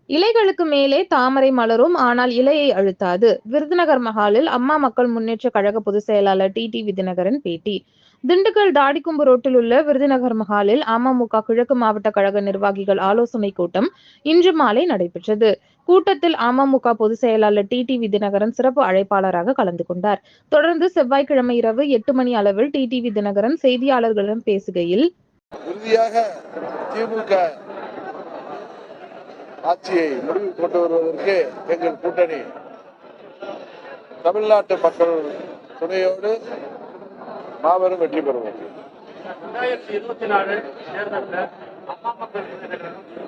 இலைகளுக்கு மேலே தாமரை மலரும், ஆனால் இலையை அழுத்தாது. விருதுநகர் மஹாலில் அம்மா மக்கள் முன்னேற்ற கழக பொதுச் செயலாளர் டிடிவி தினகரன் பேட்டி. திண்டுக்கல் தாடிக்கும்பு ரோட்டில் உள்ள விருதுநகர் மஹாலில் அமமுக கிழக்கு மாவட்ட கழக நிர்வாகிகள் ஆலோசனைக் கூட்டம் இன்று மாலை நடைபெற்றது. கூட்டத்தில் அமமுக பொதுச் செயலாளர் டிடிவி தினகரன் சிறப்பு அழைப்பாளராக கலந்து கொண்டார். தொடர்ந்து செவ்வாய்க்கிழமை இரவு 8 மணி அளவில் டிடிவி தினகரன் செய்தியாளர்களிடம் பேசுகையில், உறுதியாக திமுக ஆட்சியை முடிவு கொண்டு வருவதற்கு எங்கள் கூட்டணி தமிழ்நாட்டு மக்கள் துணையோடு மாபெரும் வெற்றி பெறுவோம். 2024 தேர்தலில் அம்மா மக்கள்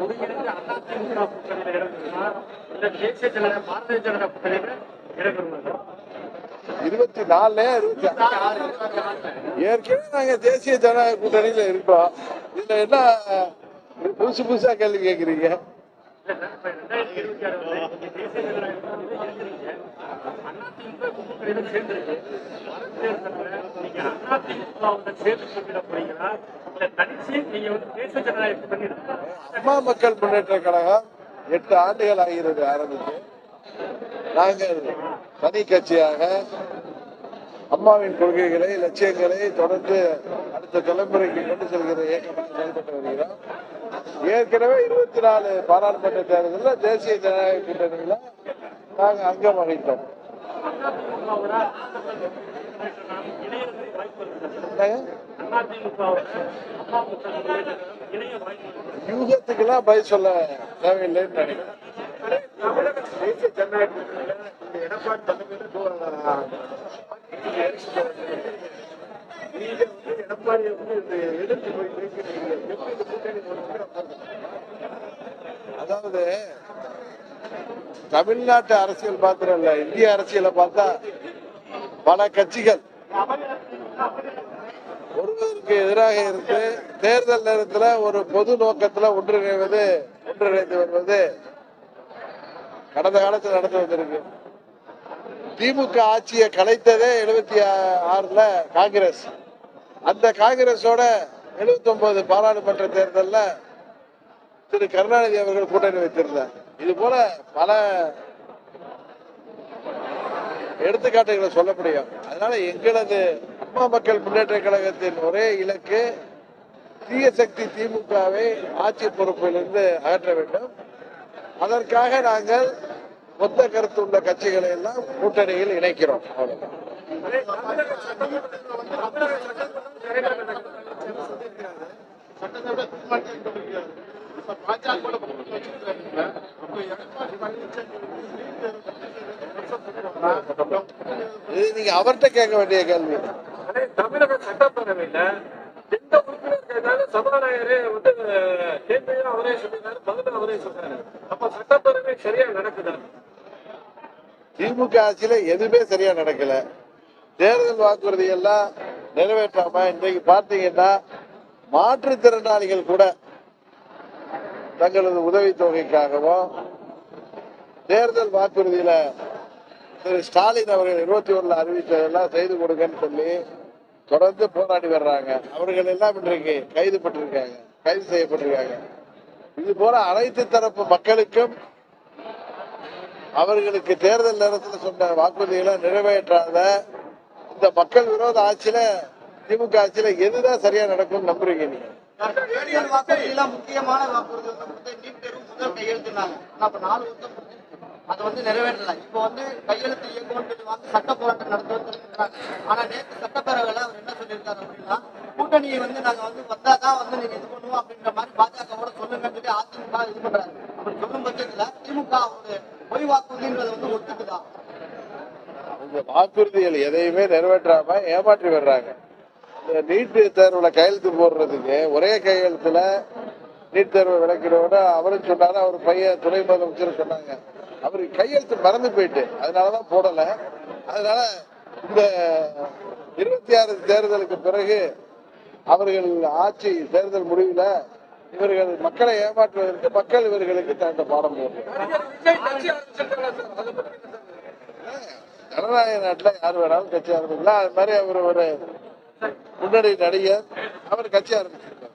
ஒருங்கிணைந்து அதிமுக கூட்டணியில் இடம்பெறுமா இல்ல தேசிய ஜனதா பாரதிய ஜனதா கூட்டணியில் இடம்பெறுமா? 24 ஏற்கனவே நாங்க தேசிய ஜனநாயக கூட்டணியில இருக்கோம். இதுல என்ன புதுசு புதுசா கேள்வி கேட்கறீங்க? 2026 தேசிய ஜனநாயக கூட்டணியில் சேர்ந்திருக்கு. நீங்க அதிமுக சேர்ந்து போட்டியிட போறீங்களா இல்ல தனிச்சு நீங்க தேசிய ஜனநாயக கூட்டணி? அம்மா மக்கள் முன்னேற்ற கழகம் 8 ஆண்டுகள் ஆகிறது ஆரம்பித்து. நாங்கள் தனி கட்சியாக அம்மாவின் கொள்கைகளை லட்சியங்களை தொடர்ந்து அடுத்த தலைமுறைக்கு கொண்டு செல்கிற இயக்கமாக செயல்பட்டு வருகிறோம். ஏற்கனவே 24 பாராளுமன்ற தேர்தலில் தேசிய ஜனநாயக கூட்டணியில நாங்கள் அங்கம் வகித்தோம். யூகத்துக்கெல்லாம் பதில் சொல்ல தேவையில்லைன்னு நினைக்கிறேன். தேசிய ஜனநாயக கூட்டணியில எடப்பாடி தலைமையில் நீங்க எடப்பாடியை எதிர்த்து போய் பேசுறீங்க. அதாவது தமிழ்நாட்டு அரசியல் மாத்திரம் இல்ல, இந்திய அரசியலை பார்த்தா பல கட்சிகள் ஒருவருக்கு எதிராக இருந்து தேர்தல் நேரத்தில் ஒரு பொது நோக்கத்தில் ஒன்றிணைந்து வருவது கடந்த காலத்தில் நடந்து வந்திருக்கு. திமுக ஆட்சியை கலைத்ததே 76ல காங்கிரஸ். அந்த காங்கிரஸோட 79 பாராளுமன்ற தேர்தலில் திரு கருணாநிதி அவர்கள் கூட்டணி வைத்திருந்தார். இது போல பல எடுத்துக்காட்டுகளை சொல்ல முடியும். அதனால எங்களது அம்மா மக்கள் முன்னேற்ற கழகத்தின் ஒரே இலக்கு தீய சக்தி திமுகவை ஆட்சி பொறுப்பிலிருந்து அகற்ற வேண்டும். அதற்காக நாங்கள் மொத்த கருத்து உள்ள கட்சிகளை எல்லாம் கூட்டணியில் இணைக்கிறோம். இது நீங்க அவர்கிட்ட கேட்க வேண்டிய கேள்வி. தமிழக சட்டப்பேரவையில எந்த உறுப்பினர் கேட்டாலும் சபாநாயகரே கேள்வியும் அவரே சொல்லினாரு, பதிலும் அவரே சொன்னாரு. அப்ப சட்டப்பேரவை சரியா நடக்குதா? திமுக ஆட்சியில எதுவுமே சரியா நடக்கல. தேர்தல் வாக்குறுதி எல்லாம் நிறைவேற்றாம இன்றைக்கு பார்த்தீங்கன்னா மாற்றுத்திறனாளிகள் கூட தங்களது உதவித்தொகைக்காகவும் தேர்தல் வாக்குறுதியில திரு ஸ்டாலின் அவர்கள் 21 அறிவித்ததெல்லாம் செய்து கொடுங்கன்னு சொல்லி தொடர்ந்து போராடி வர்றாங்க. அவர்கள் எல்லாம் இன்றைக்கு கைது செய்யப்பட்டிருக்காங்க. இது போல அனைத்து தரப்பு மக்களுக்கும் அவர்களுக்கு தேர்தல் நேரத்தில் சொன்ன வாக்குறுதிகளை நிறைவேற்றாத இந்த மக்கள் விரோத ஆட்சியில திமுக ஆட்சியில எதுதான் சரியா நடக்கும் நம்புறீங்க நீங்க? முக்கியமான வாக்குறுதி நீட் தேர்வு முதல் கையெழுத்துனாங்க. 4 வருஷம் அதை நிறைவேற்றல. இப்போ கையெழுத்து இயக்கம் சட்ட போராட்டம் நடத்துவாங்க. ஆனா நேற்று சட்டப்பேரவையில அவர் என்ன சொல்லியிருக்காரு அப்படின்னா, கூட்டணியை நாங்க வந்தாதான் நீங்க இது பண்ணுவோம் அப்படின்ற மாதிரி பாஜகவோட சொல்லுங்கன்னு சொல்லி அதிமுக இது பண்றாரு. அப்படி சொல்லும் பட்சத்துல திமுக பொய் வாக்குறுதின்றதை ஒத்துக்குதா? அவங்க வாக்குறுதிகள் எதையுமே நிறைவேற்றாம ஏமாற்றி வர்றாங்க. இந்த நீட் தேர்வுல கையெழுத்து போடுறதுக்கு ஒரே கையெழுத்துல நீட் தேர்வை விளக்கிறோட அவரும் சொன்னாரு. அவர் பையன் துணை முதலமைச்சர் சொன்னாங்க. அவருக்கு கையெழுத்து மறந்து போயிட்டு அதனாலதான் போடல. அதனால இந்த 26 தேர்தலுக்கு பிறகு அவர்கள் ஆட்சி தேர்தல் முடிவுல இவர்கள் மக்களை ஏமாற்றுவதற்கு மக்கள் இவர்களுக்கு தகுந்த பாடம் போடுறாங்க. ஜனநாயக நாட்டுல யார் வேணாலும் கட்சி ஆரம்பிக்கலாம். அது மாதிரி அவர் ஒரு முன்னணி நடிகர், அவர் கட்சி ஆரம்பிச்சிருக்காரு.